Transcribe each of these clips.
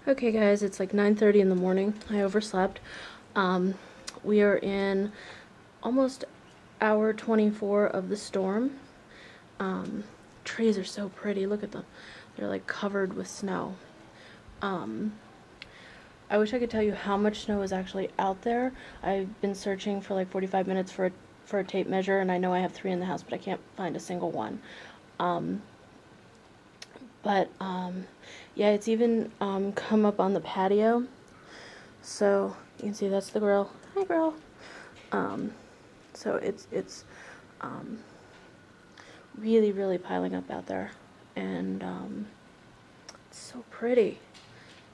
Okay guys, it's like 9:30 in the morning. I overslept. We are in almost hour 24 of the storm. Trees are so pretty. Look at them. They're like covered with snow. I wish I could tell you how much snow is actually out there. I've been searching for like 45 minutes for a tape measure, and I know I have 3 in the house, but I can't find a single one. Yeah, it's even come up on the patio. So you can see that's the grill. Hi, girl. So it's really, really piling up out there, and it's so pretty.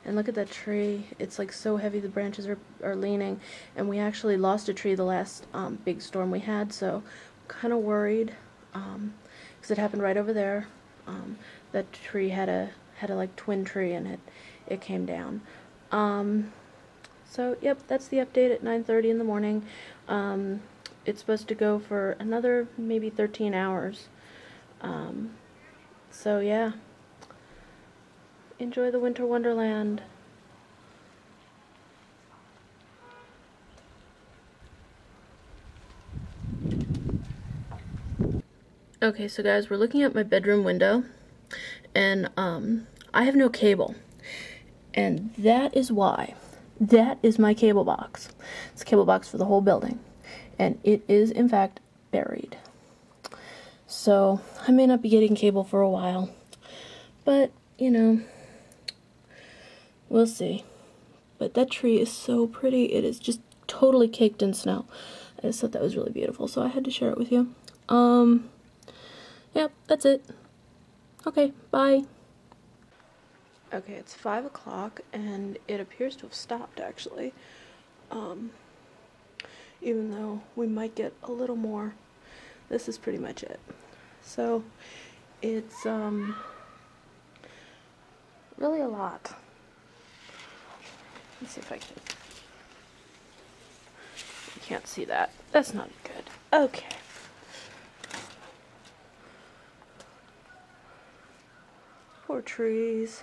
And look at that tree. It's like so heavy, the branches are leaning, and we actually lost a tree the last big storm we had, so I'm kind of worried because it happened right over there. That tree had a like twin tree, and it came down. So yep, that's the update at 9:30 in the morning. It's supposed to go for another maybe 13 hours. So yeah, enjoy the winter wonderland. Okay, so guys, we're looking at my bedroom window, and I have no cable, and that is why. That is my cable box. It's a cable box for the whole building, and it is in fact buried. So I may not be getting cable for a while, but you know, we'll see. But that tree is so pretty. It is just totally caked in snow. I just thought that was really beautiful, so I had to share it with you. Yep, that's it. Okay, bye. Okay, it's 5 o'clock, and it appears to have stopped, actually. Even though we might get a little more, this is pretty much it. So, it's, really a lot. Let's see if I can. You can't see that. That's not good. Okay. Poor trees.